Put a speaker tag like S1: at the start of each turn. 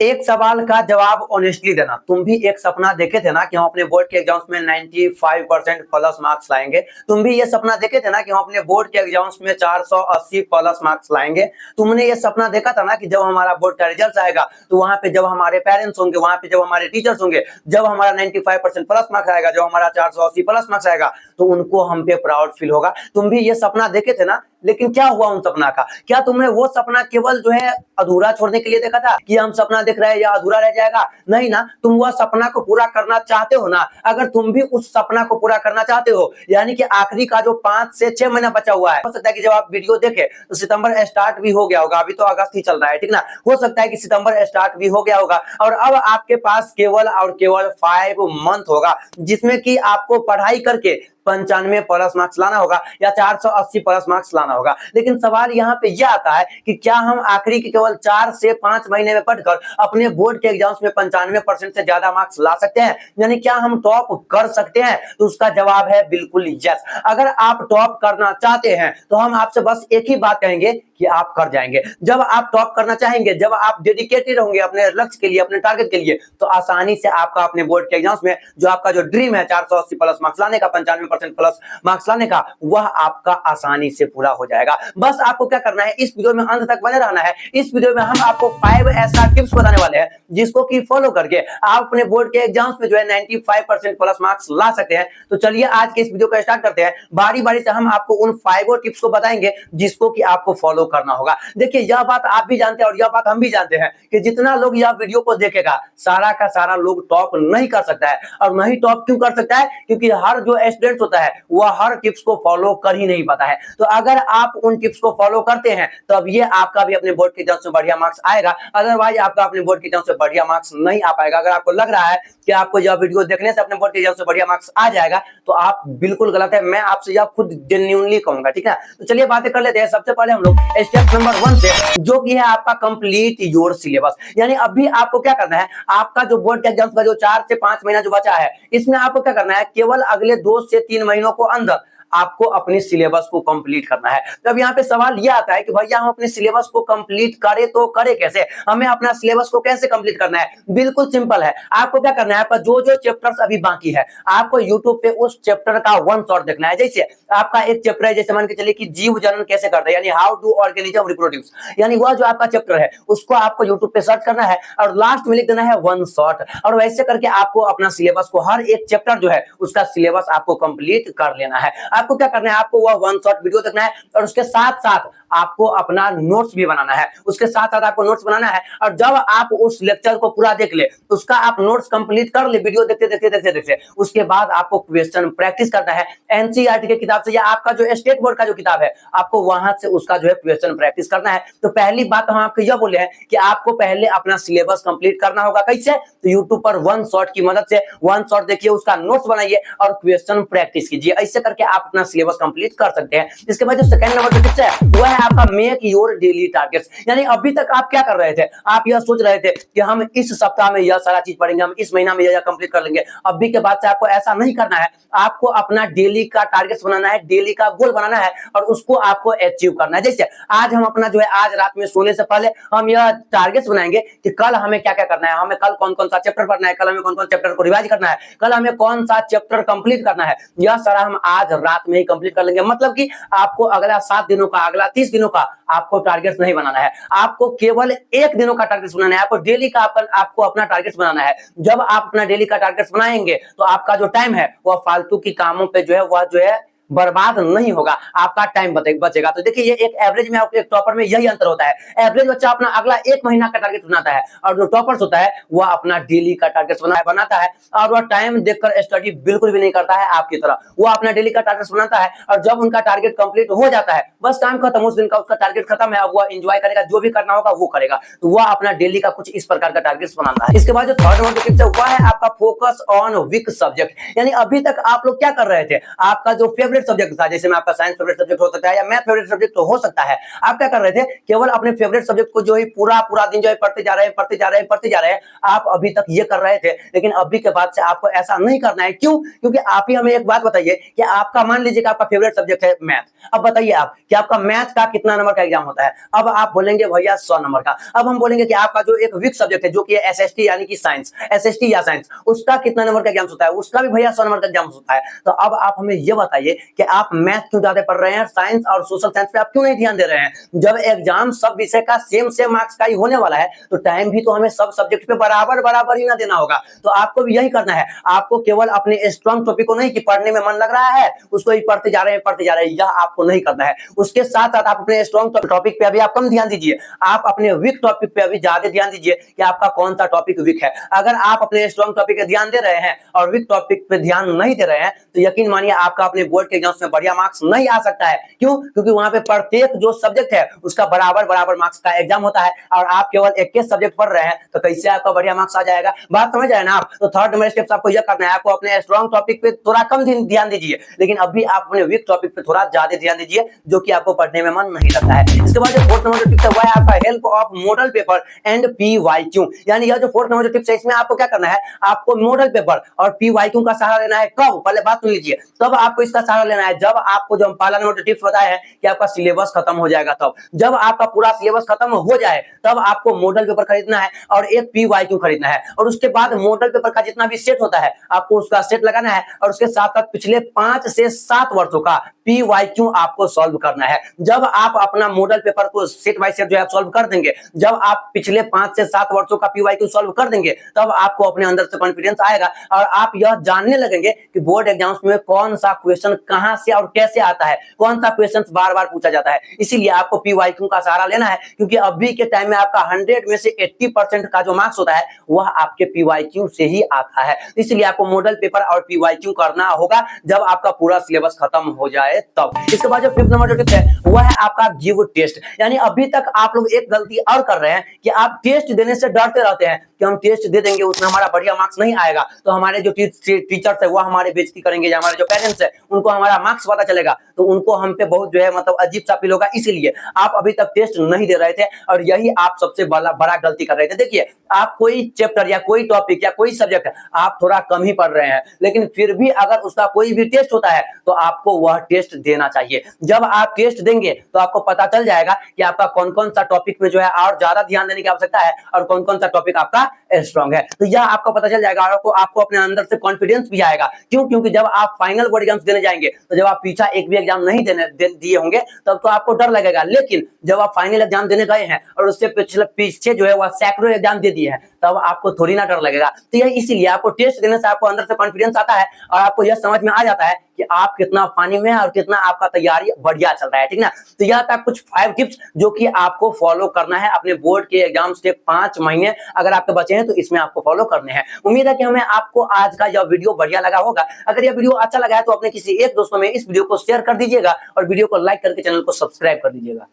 S1: एक सवाल का जवाब ऑनेस्टली देना। तुम भी एक सपना देखे थे ना कि हम अपने बोर्ड के एग्जाम्स में 95% प्लस मार्क्स लाएंगे। तुम भी ये सपना देखे थे ना कि हम अपने बोर्ड के एग्जाम्स में 480 प्लस मार्क्स लाएंगे। तुमने ये सपना देखा था ना कि जब हमारा बोर्ड का रिजल्ट आएगा तो वहां पे जब हमारे पेरेंट्स होंगे, वहां पे जब हमारे टीचर्स होंगे, जब हमारा 95% प्लस मार्क्स आएगा, जब हमारा 480 प्लस मार्क्स आएगा तो उनको हम पे प्राउड फील होगा। तुम भी ये सपना देखे थे ना, लेकिन क्या हुआ उन सपना का? क्या तुमने वो सपना केवल जो है अधूरा छोड़ने के लिए देखा था कि हम सपना देख रहे हैं या अधूरा रह जाएगा? नहीं ना, तुम वह सपना को पूरा करना चाहते हो ना। अगर तुम भी उस सपना को पूरा करना चाहते हो, यानी कि आखिरी का जो 5 से 6 महीना बचा हुआ है, हो सकता है कि जब आप वीडियो देखे तो सितंबर स्टार्ट भी हो गया होगा। अभी तो अगस्त ही चल रहा है, ठीक ना। हो सकता है कि सितंबर स्टार्ट भी हो गया होगा और अब आपके पास केवल और केवल 5 मंथ होगा जिसमें कि आपको पढ़ाई करके 95 प्लस मार्क्स लाना होगा या 480 प्लस मार्क्स लाना होगा। लेकिन सवाल यहाँ पे यह आता है कि क्या हम आखिरी के केवल 4 से 5 महीने में पढ़कर अपने बोर्ड के एग्जाम्स में 95% से ज्यादा मार्क्स ला सकते हैं, यानी क्या हम टॉप कर सकते हैं? तो उसका जवाब है बिल्कुल यस। अगर आप टॉप करना चाहते हैं तो हम आपसे बस एक ही बात कहेंगे कि आप कर जाएंगे। जब आप टॉप करना चाहेंगे, जब आप डेडिकेटेड होंगे अपने लक्ष्य के लिए, अपने टारगेट के लिए, तो आसानी से आपका अपने बोर्ड के एग्जाम्स में जो आपका जो ड्रीम है 480 प्लस मार्क्स लाने का, 95% प्लस मार्क्स लाने का, वह आपका आसानी से पूरा हो जाएगा। बस आपको क्या करना है, इस वीडियो में अंत तक बने रहना है। इस वीडियो में हम आपको 5 ऐसा टिप्स बताने वाले हैं जिसको कि फॉलो करके आप अपने बोर्ड के एग्जाम्स में जो है 95% प्लस मार्क्स ला सकते हैं। तो चलिए आज के इस वीडियो को स्टार्ट करते हैं। बारी बारी से हम आपको उन 5 टिप्स को बताएंगे जिसको कि आपको फॉलो करना होगा। देखिए, यह बात आप भी जानते हैं और यह बात हम भी जानते हैं कि जितना लोग यह वीडियो को देखेगा, सारा का सारा लोग टॉप नहीं कर सकता है। और नहीं टॉप क्यों कर सकता है? क्योंकि हर जो स्टूडेंट होता है वह हर टिप्स को फॉलो कर ही नहीं पाता है। तो अगर आप उन टिप्स को फॉलो करते हैं तब ये आपका भी अपने बोर्ड के एग्जाम से बढ़िया मार्क्स आएगा। अदरवाइज आपका अपने बोर्ड के एग्जाम से बढ़िया मार्क्स नहीं आ पाएगा। अगर आपको लग रहा है कि आपको यह वीडियो देखने से अपने बोर्ड के एग्जाम से बढ़िया मार्क्स आ जाएगा तो आप बिल्कुल गलत है। मैं आपसे यह खुद जेन्युइनली कहूंगा, ठीक है। तो चलिए बातें कर लेते हैं। सबसे पहले हम लोग स्टेप नंबर 1 से, जो कि है आपका कंप्लीट योर सिलेबस। यानी अभी आपको क्या करना है, आपका जो बोर्ड के एग्जाम का जो 4 से 5 महीना जो बचा है, इसमें आपको क्या करना है, केवल अगले 2 से 3 महीनों को अंदर आपको अपने सिलेबस को कंप्लीट करना है। तब यहाँ पे सवाल यह आता है कि भैया हम अपने सिलेबस को कंप्लीट करें तो करें कैसे? हमें अपना सिलेबस को कैसे कंप्लीट करना है? बिल्कुल सिंपल है। आपको क्या करना है, आपका जो जो चैप्टर्स अभी बाकी है, आपको यूट्यूब पे उस चैप्टर का 1 शॉट देखना है। जैसे आपका एक चैप्टर है, जैसे मान के चलिए कि जीव जनन कैसे करते हैं, यानी हाउ डू ऑर्गेनिज्म रिप्रोड्यूस, यानी वह जो आपका चैप्टर है उसको आपको यूट्यूब पे सर्च करना है और लास्ट में लिख देना है 1 शॉट। और वैसे करके आपको अपना सिलेबस को, हर एक चैप्टर जो है उसका सिलेबस आपको कंप्लीट कर लेना है। आपको क्या करना है, आपको वह 1 शॉट वीडियो देखना है और उसके साथ साथ आपको अपना नोट्स भी बनाना है। उसके साथ साथ आपको नोट्स बनाना है और जब आप उस लेक्चर को पूरा देख ले, उसका आप नोट्स कंप्लीट कर ले वीडियो देखते देखते देखते देखते, उसके बाद आपको क्वेश्चन प्रैक्टिस करना है। एनसीईआरटी के किताब से या आपका जो स्टेट बोर्ड का जो किताब है, आपको वहां से उसका जो है क्वेश्चन प्रैक्टिस करना है। तो पहली बात हम आपको यह बोले हैं कि आपको पहले अपना सिलेबस कंप्लीट करना होगा। कैसे? तो यूट्यूब पर 1 शॉट की मदद से 1 शॉट देखिए, उसका नोट्स बनाइए और क्वेश्चन प्रैक्टिस कीजिए। ऐसे करके आप अपना सिलेबस कंप्लीट कर सकते हैं। इसके बाद जो सेकंड नंबर जो टिप्स है वो है आपका मेक योर डेली टारगेट्स। यानी अभी तक आप क्या कर रहे थे, आप यह सोच रहे थे कि हम इस सप्ताह में यह सारा चीज पढ़ेंगे, हम इस महीना में यह कंप्लीट कर लेंगे। अभी के बाद से आपको ऐसा नहीं करना है। आपको अपना डेली का टारगेट्स बनाना है, डेली का गोल बनाना है और उसको आपको अचीव करना है। जैसे आज हम अपना जो है, आज रात में सोने से पहले हम यह टारगेट्स बनाएंगे कि कल हमें क्या क्या करना है, हमें कल कौन कौन सा चैप्टर पढ़ना है, कल हमें कौन कौन चैप्टर को रिवाइज करना है, कल हमें कौन सा चैप्टर कंप्लीट करना है। यह सारा हम आज रात में ही कंप्लीट कर लेंगे। मतलब कि आपको अगला 7 दिनों का, अगला 30 दिनों का आपको टारगेट्स नहीं बनाना है। आपको केवल 1 दिनों का टारगेट्स बनाना है। आपको डेली का आपको अपना टारगेट्स बनाना है। जब आप अपना डेली का टारगेट्स बनाएंगे तो आपका जो टाइम है वह फालतू की कामों पे जो है वह जो है बर्बाद नहीं होगा, आपका टाइम बचेगा। तो देखिए, ये एक एवरेज में और एक टॉपर में यही अंतर होता है। एवरेज बच्चा अपना अगला 1 महीना का टारगेट बनाता है और जो टॉपर्स होता है वह अपना डेली का टारगेट बनाता है और वह टाइम देखकर स्टडी बिल्कुल भी नहीं करता है आपकी तरह। वह अपना डेली का टारगेट बनाता है और जब उनका टारगेट कंप्लीट हो जाता है, बस काम खत्म, उस दिन का उसका टारगेट खत्म है। अब वह एंजॉय करेगा, जो भी करना होगा वो करेगा। तो वह अपना डेली का कुछ इस प्रकार का टारगेट बनाता है। इसके बाद जो थर्ड नंबर टिप है वह है आपका फोकस ऑन वीक सब्जेक्ट। यानी अभी तक आप लोग क्या कर रहे थे, आपका जो फेवरेट फेवरेट सब्जेक्ट था, जैसे में आपका साइंस फेवरेट सब्जेक्ट हो सकता है या मैथ फेवरेट सब्जेक्ट तो हो सकता है, आप क्या कर रहे थे, केवल अपने फेवरेट सब्जेक्ट को जो है पूरा दिन जो है पढ़ते जा रहे हैं, आप अभी तक ये कर रहे थे। लेकिन अभी के बाद से आपको ऐसा नहीं करना है। क्यों? क्योंकि आप ही हमें एक बात बताइए कि आपका, मान लीजिए कि आपका फेवरेट सब्जेक्ट है मैथ, अब बताइए आप कि आपका मैथ का कितना नंबर का एग्जाम होता है? अब आप बोलेंगे भैया 100 नंबर का। अब हम बोलेंगे कि आपका जो एक वीक सब्जेक्ट है जो कि एसएसटी यानी कि साइंस, एसएसटी या साइंस, उसका कितना नंबर का एग्जाम होता है? उसका भी भैया 100 नंबर का एग्जाम होता है। तो अब आप हमें ये बताइए कि आप मैथ क्यों ज्यादा पढ़ रहे हैं, साइंस और सोशल साइंस पे आप क्यों नहीं ध्यान दे रहे हैं? जब एग्जाम सब विषय का सेम मार्क्स का ही होने वाला है तो टाइम भी तो हमें सब सब्जेक्ट पे बराबर ही ना देना होगा। तो आपको भी यही करना है, आपको केवल अपने स्ट्रॉन्ग टॉपिक को नहीं कि पढ़ने में मन लग रहा है उसको ही पढ़ते जा रहे हैं, यह आपको नहीं करना है। उसके साथ साथ आप अपने स्ट्रॉन्ग टॉपिक पे अभी आप कम ध्यान दीजिए, आप अपने वीक टॉपिक पे अभी ज्यादा ध्यान दीजिए कि आपका कौन सा टॉपिक वीक है। अगर आप अपने स्ट्रॉन्ग टॉपिक पे ध्यान दे रहे हैं और वीक टॉपिक पे ध्यान नहीं दे रहे हैं तो यकीन मानिए आपका अपने बोर्ड के एग्जाम्स में बढ़िया मार्क्स नहीं आ सकता है। क्यों? क्योंकि वहां पे प्रत्येक जो सब्जेक्ट है उसका बराबर मार्क्स का एग्जाम होता है और आप केवल एक ही सब्जेक्ट पढ़ रहे हैं तो कैसे आपका बढ़िया मार्क्स आ जाएगा? बात समझ आए ना आप? तो थर्ड नंबर स्टेप आपको यह करना है, आपको अपने स्ट्रॉन्ग टॉपिक पे थोड़ा कम ध्यान दीजिए, लेकिन अभी आप अपने वीक टॉपिक पे थोड़ा ज्यादा ध्यान दीजिए जो कि आपको पढ़ने में मन नहीं लगता है। इसके बाद जो फोर्थ नंबर जो टिप्स है वो है आपका help of model paper and PYQ. यानी यह जो फोर्थ नंबर जो टिप्स है इसमें आपको क्या करना है, आपको मॉडल पेपर और पीवाईक्यू का सहारा लेना है। कब? पहले बात सुन लीजिए, तब आपको इसका सहारा लेना है जब आपको जो हम पहला नंबर जो टिप्स बताए हैं कि आपका सिलेबस खत्म हो जाएगा। तब जब आपका पूरा सिलेबस खत्म हो जाए तब आपको मॉडल पेपर खरीदना है और एक पीवाईक्यू खरीदना है और उसके बाद मॉडल पेपर का जितना भी सेट होता है आपको उसका सेट लगाना है और उसके साथ साथ पिछले 5 से 7 वर्षों का पीवाईक्यू आपको सॉल्व करना है। जब आप अपना मॉडल पेपर को सेट बाय सेट जो है आप सॉल्व कर देंगे, जब आप पिछले 5 से 7 वर्षों का पीवाईक्यू सॉल्व कर देंगे तब आपको अपने अंदर से कॉन्फिडेंस आएगा और आप यह जानने लगेंगे कि बोर्ड एग्जाम्स में कौन सा क्वेश्चन कहां से और कैसे आता है, कौन सा क्वेश्चन बार-बार पूछा जाता है। इसीलिए आपको पीवाईक्यू का सहारा लेना है क्योंकि अभी के टाइम में आपका 100 में से 80% का जो मार्क्स होता है वह आपके पीवाईक्यू से ही आता है। इसलिए आपको मॉडल पेपर और पीवाईक्यू करना होगा जब आपका पूरा सिलेबस खत्म हो जाए तब। इसके बाद जो फिफ्थ नंबर जो टिप है वह है आपका गिव टेस्ट। यानी अभी तक आप लोग एक गलती और कर रहे हैं कि आप टेस्ट देने से डरते रहते हैं कि हम टेस्ट दे देंगे उसमें हमारा बढ़िया मार्क्स नहीं आएगा तो हमारे जो टीचर्स है वो हमारे बेइज्जती करेंगे या हमारे जो पेरेंट्स है उनको हमारा मार्क्स पता चलेगा तो उनको हम पे बहुत जो है मतलब अजीब सा फील होगा। इसलिए आप अभी तक टेस्ट नहीं दे रहे थे और यही आप सबसे बड़ा गलती कर रहे थे। देखिए, आप कोई चैप्टर या कोई टॉपिक या कोई सब्जेक्ट आप थोड़ा कम ही पढ़ रहे हैं लेकिन फिर भी अगर उसका कोई भी टेस्ट होता है तो आपको वह टेस्ट देना चाहिए। जब आप टेस्ट देंगे तो आपको पता चल जाएगा कि आपका कौन कौन सा टॉपिक में जो है और ज्यादा ध्यान देने की आवश्यकता है और कौन कौन सा टॉपिक आपका स्ट्रांग है। तो यह आपको पता चल जाएगा और आपको अपने अंदर से कॉन्फिडेंस भी आएगा। क्यों? क्योंकि जब आप फाइनल बोर्ड एग्जाम्स देने जाएंगे तो जब आप पीछा एक भी एग्जाम नहीं दिए होंगे तब तो आपको डर लगेगा, लेकिन जब आप फाइनल एग्जाम देने गए हैं और उससे पीछे जो है वह सैकड़ों एग्जाम दे दिए हैं तब आपको थोड़ी ना डर लगेगा। तो यह इसीलिए आपको टेस्ट देने से आपको अंदर से कॉन्फिडेंस आता है और आपको यह समझ में आ जाता है कि आप कितना पानी में है और कितना आपका तैयारी बढ़िया चल रहा है। ठीक ना? तो यह था कुछ 5 टिप्स जो कि आपको फॉलो करना है अपने बोर्ड के एग्जाम्स के 5 महीने अगर आपके बचे हैं तो इसमें आपको फॉलो करने हैं। उम्मीद है कि हमें आपको आज का यह वीडियो बढ़िया लगा होगा। अगर यह वीडियो अच्छा लगा है तो अपने किसी एक दोस्तों में इस वीडियो को शेयर कर दीजिएगा और वीडियो को लाइक करके चैनल को सब्सक्राइब कर दीजिएगा।